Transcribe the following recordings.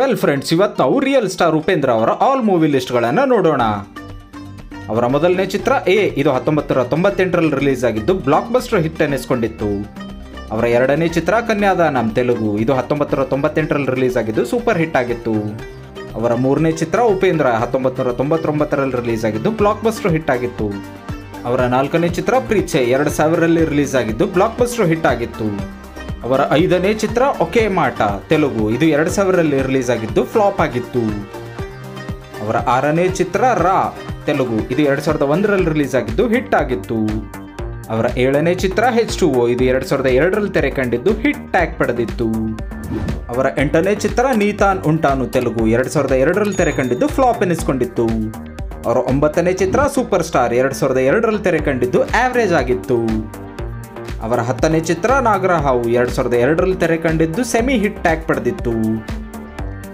Well friends, ಇವತ್ತು ನಾವು real star Upendra ಅವರ ಆಲ್ ಮೂವಿ ಲಿಸ್ಟ್ಗಳನ್ನು ನೋಡೋಣ. ಅವರ ಮೊದಲನೇ ಚಿತ್ರ ಇದು 1998ರಲ್ಲಿ ರಿಲೀಸ್ ಆಗಿದ್ದು ಬ್ಲಾಕ್ ಬಸ್ಟರ್ ಹಿಟ್ ಅನ್ನಿಸ್ಕೊಂಡಿತ್ತು. ಅವರ ಎರಡನೇ ಚಿತ್ರ ಕನ್ಯಾದಾನಂ ತೆಲುಗು, ಇದು 1998ರಲ್ಲಿ ರಿಲೀಸ್ ಆಗಿದ್ದು ಸೂಪರ್ ಹಿಟ್ ಆಗಿತ್ತು. ಅವರ ಮೂರನೇ ಚಿತ್ರ ಉಪೇಂದ್ರ 1999ರಲ್ಲಿ ರಿಲೀಸ್ ಆಗಿದ್ದು ಬ್ಲಾಕ್ ಬಸ್ಟರ್ ಹಿಟ್ ಆಗಿತ್ತು. ಅವರ ನಾಲ್ಕನೇ ಚಿತ್ರ ಪ್ರೀಚೆ 2000ರಲ್ಲಿ ರಿಲೀಸ್ ಆಗಿದ್ದು ಬ್ಲಾಕ್ ಬಸ್ಟರ್ ಹಿಟ್ ಆಗಿತ್ತು. ಅವರ ಐದನೇ ಚಿತ್ರ ಒಕೆ ಮಾಟ ತೆಲುಗು, ಇದು 2000ರಲ್ಲಿ ರಿಲೀಸ್ ಆಗಿದ್ದು ಫ್ಲಾಪ್ ಆಗಿತ್ತು. ಅವರ ಆರನೇ ಚಿತ್ರ ರಾ ತೆಲುಗು, ಇದು 2001ರಲ್ಲಿ ರಿಲೀಸ್ ಆಗಿದ್ದು ಹಿಟ್ ಆಗಿತ್ತು. ಅವರ ಏಳನೇ ಚಿತ್ರ H2O, ಇದು 2002ರಲ್ಲಿ ತೆರೆ ಕಂಡಿದ್ದು ಹಿಟ್ ಟ್ಯಾಗ್ ಪಡೆದಿತ್ತು. ಅವರ ಎಂಟನೇ ಚಿತ್ರ ನೀತಾನ್ ಉಂಟಾನು ತೆಲುಗು, 2002ರಲ್ಲಿ ತೆರೆ ಕಂಡಿದ್ದು ಫ್ಲಾಪ್ ಎನಿಸ್ಕೊಂಡಿತ್ತು. ಅವರ ಒಂಬತ್ತನೇ ಚಿತ್ರ ಸೂಪರ್ ಸ್ಟಾರ್ 2002ರಲ್ಲಿ ತೆರೆ ಕಂಡಿದ್ದು ಆವರೇಜ್ ಆಗಿತ್ತು. ಅವರ ಹತ್ತನೇ ಚಿತ್ರ ನಾಗರಹಾವು 2002ರಲ್ಲಿ ತೆರೆ ಕಂಡಿದ್ದು ಸೆಮಿ ಹಿಟ್ ಟ್ಯಾಗ್ ಪಡೆದಿತ್ತು.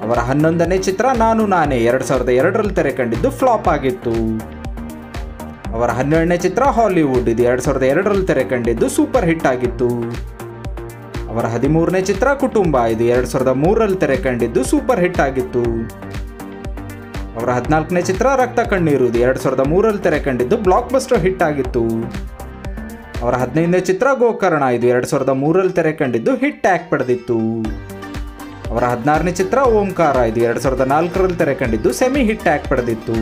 ಅವರ 11ನೇ ಚಿತ್ರ ನಾನು ನಾನೇ 2002ರಲ್ಲಿ ತೆರೆ ಕಂಡಿದ್ದು ಫ್ಲಾಪ್ ಆಗಿತ್ತು. ಅವರ 12ನೇ ಚಿತ್ರ ಹಾಲಿವುಡ್, ಇದು 2002ರಲ್ಲಿ ತೆರೆ ಕಂಡಿದ್ದು ಸೂಪರ್ ಹಿಟ್ ಆಗಿತ್ತು. ಅವರ 13ನೇ ಚಿತ್ರ ಕುಟುಂಬ, ಇದು 2003ರಲ್ಲಿ ತೆರೆ ಕಂಡಿದ್ದು ಸೂಪರ್ ಹಿಟ್ ಆಗಿತ್ತು. ಅವರ 14ನೇ ಚಿತ್ರ ರಕ್ತ ಕಣ್ಣೀರು, ಇದು 2003ರಲ್ಲಿ ತೆರೆ ಕಂಡಿದ್ದು ಬ್ಲಾಕ್ ಬಸ್ಟರ್ ಹಿಟ್ ಆಗಿತ್ತು. ಅವರ 15ನೇ ಚಿತ್ರ ಗೋಕರ್ಣ, ಇದು 2003ರಲ್ಲಿ ತೆರೆ ಕಂಡಿದ್ದು ಹಿಟ್ ಟ್ಯಾಗ್ ಪಡೆದಿತ್ತು. ಅವರ 16ನೇ ಚಿತ್ರ ಓಂಕಾರ, ಇದು 2004ರಲ್ಲಿ ತೆರೆ ಕಂಡಿದ್ದು ಸೆಮಿ ಹಿಟ್ ಟ್ಯಾಗ್ ಪಡೆದಿತ್ತು.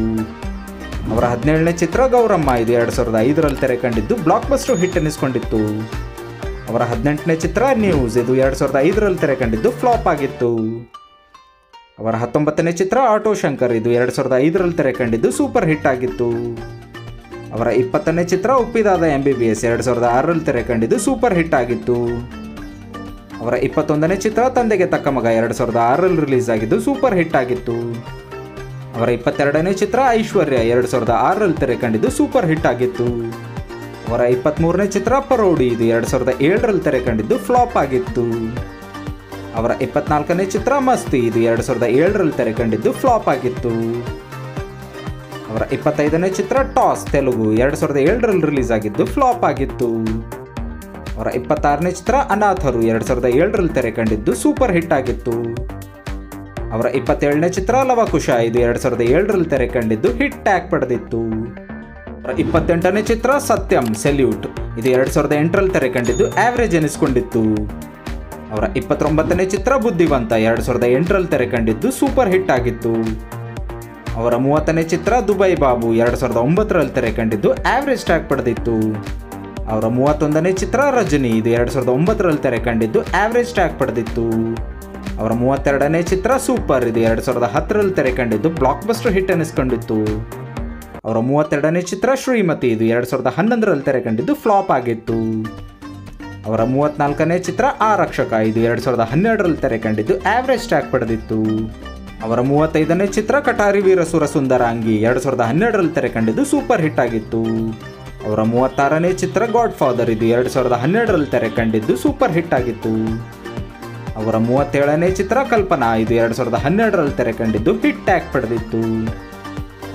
ಅವರ 17ನೇ ಚಿತ್ರ ಗೌರಮ್ಮ, ಇದು 2005ರಲ್ಲಿ ತೆರೆ ಕಂಡಿದ್ದು ಬ್ಲಾಕ್ ಬಸ್ಟರ್ ಹಿಟ್ ಅನ್ನಿಸ್ಕೊಂಡಿತ್ತು. ಅವರ 18ನೇ ಚಿತ್ರ ನ್ಯೂಸ್, ಇದು 2005ರಲ್ಲಿ ತೆರೆ ಕಂಡಿದ್ದು ಫ್ಲಾಪ್ ಆಗಿತ್ತು. ಅವರ 19ನೇ ಚಿತ್ರ ಆಟೋ ಶಂಕರ್, ಇದು 2005ರಲ್ಲಿ ತೆರೆ ಕಂಡಿದ್ದು ಸೂಪರ್ ಹಿಟ್ ಆಗಿತ್ತು. ಅವರ 20ನೇ ಚಿತ್ರ ಉಪ್ಪಿದಾದ MBBS 2006ರಲ್ಲಿ ತೆರೆ ಕಂಡಿದ್ದು ಸೂಪರ್ ಹಿಟ್ ಆಗಿತ್ತು. ಅವರ 21ನೇ ಚಿತ್ರ ತಂದೆಗೆ ತಕ್ಕ ಮಗ 2006ರಲ್ಲಿ ರಿಲೀಸ್ ಆಗಿದ್ದು ಸೂಪರ್ ಹಿಟ್ ಆಗಿತ್ತು. ಅವರ 22ನೇ ಚಿತ್ರ ಐಶ್ವರ್ಯ 2006ರಲ್ಲಿ ತೆರೆ ಕಂಡಿದ್ದು ಸೂಪರ್ ಹಿಟ್ ಆಗಿತ್ತು. ಅವರ 23ನೇ ಚಿತ್ರ ಪರೋಡಿ, ಇದು 2007ರಲ್ಲಿ ತೆರೆ ಕಂಡಿದ್ದು ಫ್ಲಾಪ್ ಆಗಿತ್ತು. ಅವರ 24ನೇ ಚಿತ್ರ ಮಸ್ತಿ, ಇದು 2007ರಲ್ಲಿ ತೆರೆ ಕಂಡಿದ್ದು ಫ್ಲಾಪ್ ಆಗಿತ್ತು. ಅವರ 25ನೇ ಚಿತ್ರ ಟಾಸ್ ತೆಲುಗು, 2007ರಲ್ಲಿ ರಿಲೀಸ್ ಆಗಿದ್ದು ಫ್ಲಾಪ್ ಆಗಿತ್ತು. ಅವರ 26ನೇ ಚಿತ್ರ ಅನಾಥರು 2007ರಲ್ಲಿ ತೆರೆ ಕಂಡಿದ್ದು ಸೂಪರ್ ಹಿಟ್ ಆಗಿತ್ತು. ಅವರ 27ನೇ ಚಿತ್ರ ಲವಕುಶ, ಇದು 2007ರಲ್ಲಿ ತೆರೆ ಕಂಡಿದ್ದು ಹಿಟ್ ಟ್ಯಾಗ್ ಪಡೆದಿತ್ತು. ಅವರ 28ನೇ ಚಿತ್ರ ಸತ್ಯಂ ಸೆಲ್ಯೂಟ್, ಇದು 2008ರಲ್ಲಿ ತೆರೆ ಕಂಡಿದ್ದು ಆವರೇಜ್ ಎನಿಸ್ಕೊಂಡಿತ್ತು. ಅವರ 29ನೇ ಚಿತ್ರ ಬುದ್ಧಿವಂತ 2008ರಲ್ಲಿ ತೆರೆ ಕಂಡಿದ್ದು ಸೂಪರ್ ಹಿಟ್ ಆಗಿತ್ತು. ಅವರ 30ನೇ ಚಿತ್ರ ದುಬೈ ಬಾಬು 2009ರಲ್ಲಿ ತೆರೆ ಕಂಡಿದ್ದು ಆವರೇಜ್ ಟ್ಯಾಗ್ ಪಡೆದಿತ್ತು. ಅವರ 31ನೇ ಚಿತ್ರ ರಜನಿ, ಇದು 2009ರಲ್ಲಿ ತೆರೆ ಕಂಡಿದ್ದು ಆವರೇಜ್ ಟ್ಯಾಗ್ ಪಡೆದಿತ್ತು. ಅವರ 32ನೇ ಚಿತ್ರ ಸೂಪರ್, ಇದು 2010ರಲ್ಲಿ ತೆರೆ ಕಂಡಿದ್ದು ಬ್ಲಾಕ್ ಬಸ್ಟರ್ ಹಿಟ್ ಅನ್ನಿಸ್ಕೊಂಡಿತ್ತು. ಅವರ 32ನೇ ಚಿತ್ರ ಶ್ರೀಮತಿ, ಇದು 2011ರಲ್ಲಿ ತೆರೆ ಕಂಡಿದ್ದು ಫ್ಲಾಪ್ ಆಗಿತ್ತು. ಅವರ 34ನೇ ಚಿತ್ರ ಆರಕ್ಷಕ, ಇದು 2012ರಲ್ಲಿ ತೆರೆ ಕಂಡಿದ್ದು ಆವರೇಜ್ ಟ್ಯಾಗ್ ಪಡೆದಿತ್ತು. ಅವರ 35ನೇ ಚಿತ್ರ ಕಟಾರಿ ವೀರಸುರ ಸುಂದರಾಂಗಿ 2012ರಲ್ಲಿ ತೆರೆ ಕಂಡಿದ್ದು ಸೂಪರ್ ಹಿಟ್ ಆಗಿತ್ತು. ಅವರ 36ನೇ ಚಿತ್ರ ಗಾಡ್ ಫಾದರ್, ಇದು 2012ರಲ್ಲಿ ತೆರೆ ಕಂಡಿದ್ದು ಸೂಪರ್ ಹಿಟ್ ಆಗಿತ್ತು. ಅವರ 37ನೇ ಚಿತ್ರ ಕಲ್ಪನಾ, ಇದು 2012ರಲ್ಲಿ ತೆರೆ ಕಂಡಿದ್ದು ಹಿಟ್ ಟ್ಯಾಗ್ ಪಡೆದಿತ್ತು.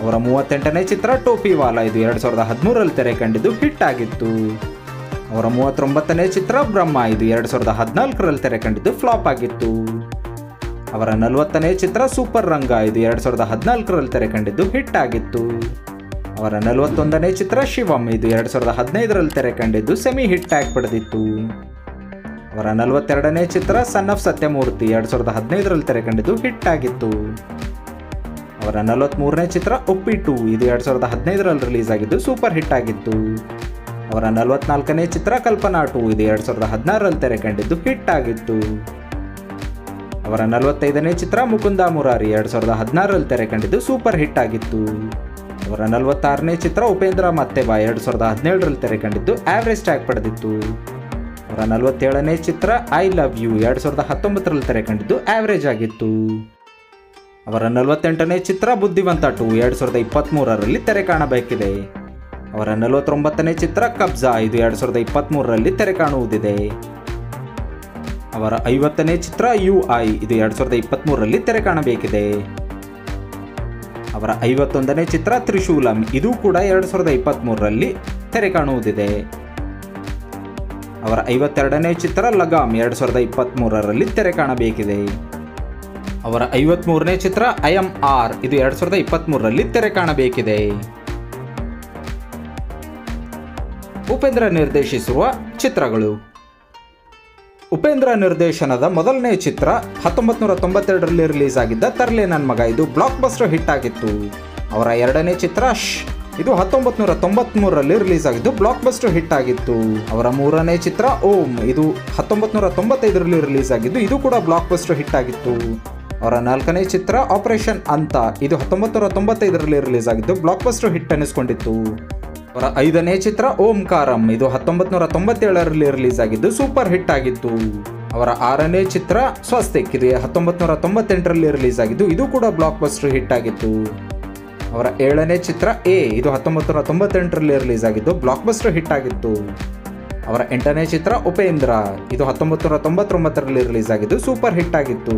ಅವರ 38ನೇ ಚಿತ್ರ ಟೋಪಿವಾಲ, ಇದು 2013ರಲ್ಲಿ ತೆರೆ ಕಂಡಿದ್ದು ಹಿಟ್ ಆಗಿತ್ತು. ಅವರ 39ನೇ ಚಿತ್ರ ಬ್ರಹ್ಮ, ಇದು 2014ರಲ್ಲಿ ತೆರೆ ಕಂಡಿದ್ದು ಫ್ಲಾಪ್ ಆಗಿತ್ತು. ಅವರ 40ನೇ ಚಿತ್ರ ಸೂಪರ್ ರಂಗ, ಇದು 2014ರಲ್ಲಿ ತೆರೆ ಕಂಡಿದ್ದು ಹಿಟ್ ಆಗಿತ್ತು. ಅವರ 41ನೇ ಚಿತ್ರ ಶಿವಂ, ಇದು 2015ರಲ್ಲಿ ತೆರೆ ಕಂಡಿದ್ದು ಸೆಮಿ ಹಿಟ್ ಟ್ಯಾಗ್ ಪಡೆದಿತ್ತು. ಅವರ 42ನೇ ಚಿತ್ರ ಸನ್ ಆಫ್ ಸತ್ಯಮೂರ್ತಿ 2015ರಲ್ಲಿ ತೆರೆ ಕಂಡಿದ್ದು ಹಿಟ್ ಆಗಿತ್ತು. ಅವರ 43ನೇ ಚಿತ್ರ ಒಪ್ಪಿಟ್ಟು, ಇದು 2015ರಲ್ಲಿ ರಿಲೀಸ್ ಆಗಿದ್ದು ಸೂಪರ್ ಹಿಟ್ ಆಗಿತ್ತು. ಅವರ 44ನೇ ಚಿತ್ರ ಕಲ್ಪನಾ 2, ಇದು 2016ರಲ್ಲಿ ತೆರೆ ಕಂಡಿದ್ದು ಹಿಟ್ ಆಗಿತ್ತು. ಅವರ 45ನೇ ಚಿತ್ರ ಮುಕುಂದ ಮುರಾರಿ 2016ರಲ್ಲಿ ತೆರೆ ಕಂಡಿದ್ದು ಸೂಪರ್ ಹಿಟ್ ಆಗಿತ್ತು. ಅವರ 46ನೇ ಚಿತ್ರ ಉಪೇಂದ್ರ ಮತ್ತೆ ಬಾ 2017ರಲ್ಲಿ ತೆರೆ ಕಂಡಿದ್ದು ಆವರೇಜ್ ಟ್ಯಾಗ್ ಪಡೆದಿತ್ತು. ಅವರ 47ನೇ ಚಿತ್ರ ಐ ಲವ್ ಯು 2019ರಲ್ಲಿ ತೆರೆ ಕಂಡಿದ್ದು ಆವರೇಜ್ ಆಗಿತ್ತು. ಅವರ 48ನೇ ಚಿತ್ರ ಬುದ್ಧಿವಂತ 2 2023ರಲ್ಲಿ ತೆರೆ ಕಾಣಬೇಕಿದೆ. ಅವರ 49ನೇ ಚಿತ್ರ ಕಬ್ಜಾ, ಇದು 2023ರಲ್ಲಿ ತೆರೆ ಕಾಣುವುದಿದೆ. ಅವರ 50ನೇ ಚಿತ್ರ UI, ಇದು 2023ರಲ್ಲಿ ತೆರೆ ಕಾಣಬೇಕಿದೆ. ಅವರ 51ನೇ ಚಿತ್ರ ತ್ರಿಶೂಲಂ, ಇದು ಕೂಡ 2023ರಲ್ಲಿ ತೆರೆ ಕಾಣುವುದಿದೆ. ಅವರ 52ನೇ ಚಿತ್ರ ಲಗಾಮ್ 2023ರಲ್ಲಿ ತೆರೆ ಕಾಣಬೇಕಿದೆ. ಅವರ 53ನೇ ಚಿತ್ರ IMR ಇದು 2023ರಲ್ಲಿ ತೆರೆ ಕಾಣಬೇಕಿದೆ. ಉಪೇಂದ್ರ ನಿರ್ದೇಶಿಸಿರುವ ಚಿತ್ರಗಳು. ಉಪೇಂದ್ರ ನಿರ್ದೇಶನದ ಮೊದಲನೇ ಚಿತ್ರ 1992ರಲ್ಲಿ ರಿಲೀಸ್ ಆಗಿದ್ದ ತರ್ಲೆ ನನ್ ಮಗ ಇದು ಬ್ಲಾಕ್ ಬಸ್ಟರ್ ಹಿಟ್ ಆಗಿತ್ತು. ಅವರ ಎರಡನೇ ಚಿತ್ರ ಇದು 1993ರಲ್ಲಿ ರಿಲೀಸ್ ಆಗಿದ್ದು ಬ್ಲಾಕ್ ಬಸ್ಟರ್ ಹಿಟ್ ಆಗಿತ್ತು. ಅವರ ಮೂರನೇ ಚಿತ್ರ ಓಂ ಇದು 1995ರಲ್ಲಿ ರಿಲೀಸ್ ಆಗಿದ್ದು ಇದು ಕೂಡ ಬ್ಲಾಕ್ ಬಸ್ಟರ್ ಹಿಟ್ ಆಗಿತ್ತು. ಅವರ ನಾಲ್ಕನೇ ಚಿತ್ರ ಆಪರೇಷನ್ ಅಂತ ಇದು 1995ರಲ್ಲಿ ರಿಲೀಸ್ ಆಗಿದ್ದು ಬ್ಲಾಕ್ ಬಸ್ಟರ್ ಹಿಟ್ ಅನ್ನಿಸ್ಕೊಂಡಿತ್ತು. ಅವರ ಐದನೇ ಚಿತ್ರ ಓಂಕಾರಂ ಇದು 1997ರಲ್ಲಿ ರಿಲೀಸ್ ಆಗಿದ್ದು ಸೂಪರ್ ಹಿಟ್ ಆಗಿತ್ತು. ಅವರ ಆರನೇ ಚಿತ್ರ ಸ್ವಸ್ತಿಕ್ ಇದು 1998ರಲ್ಲಿ ರಿಲೀಸ್ ಆಗಿದ್ದು ಇದು ಕೂಡ ಬ್ಲಾಕ್ ಬಸ್ಟರ್ ಹಿಟ್ ಆಗಿತ್ತು. ಅವರ ಏಳನೇ ಚಿತ್ರ ಎ ಇದು 1998ರಲ್ಲಿ ರಿಲೀಸ್ ಆಗಿದ್ದು ಬ್ಲಾಕ್ ಬಸ್ಟರ್ ಹಿಟ್ ಆಗಿತ್ತು. ಅವರ ಎಂಟನೇ ಚಿತ್ರ ಉಪೇಂದ್ರ ಇದು 1999ರಲ್ಲಿ ರಿಲೀಸ್ ಆಗಿದ್ದು ಸೂಪರ್ ಹಿಟ್ ಆಗಿತ್ತು.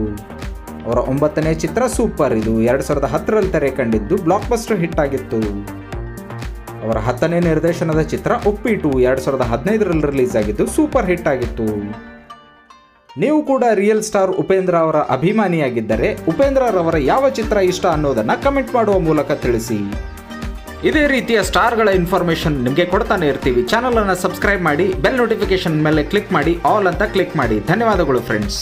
ಅವರ ಒಂಬತ್ತನೇ ಚಿತ್ರ ಸೂಪರ್ ಇದು 2010ರಲ್ಲಿ ತೆರೆ ಕಂಡಿದ್ದು ಬ್ಲಾಕ್ ಬಸ್ಟರ್ ಹಿಟ್ ಆಗಿತ್ತು. ಅವರ 10ನೇ ನಿರ್ದೇಶನದ ಚಿತ್ರ ಉಪ್ಪಿಟ್ಟು 2015ರಲ್ಲಿ ರಿಲೀಸ್ ಆಗಿದ್ದು ಸೂಪರ್ ಹಿಟ್ ಆಗಿತ್ತು. ನೀವು ಕೂಡ ರಿಯಲ್ ಸ್ಟಾರ್ ಉಪೇಂದ್ರ ಅವರ ಅಭಿಮಾನಿಯಾಗಿದ್ದರೆ ಉಪೇಂದ್ರ ರವರ ಯಾವ ಚಿತ್ರ ಇಷ್ಟ ಅನ್ನೋದನ್ನ ಕಮೆಂಟ್ ಮಾಡುವ ಮೂಲಕ ತಿಳಿಸಿ. ಇದೇ ರೀತಿಯ ಸ್ಟಾರ್ಗಳ ಇನ್ಫಾರ್ಮೇಶನ್ ನಿಮಗೆ ಕೊಡ್ತಾನೆ ಇರ್ತೀವಿ. ಚಾನಲ್ ಅನ್ನು ಸಬ್ಸ್ಕ್ರೈಬ್ ಮಾಡಿ, ಬೆಲ್ ನೋಟಿಫಿಕೇಶನ್ ಮೇಲೆ ಕ್ಲಿಕ್ ಮಾಡಿ, ಆಲ್ ಅಂತ ಕ್ಲಿಕ್ ಮಾಡಿ. ಧನ್ಯವಾದಗಳು ಫ್ರೆಂಡ್ಸ್.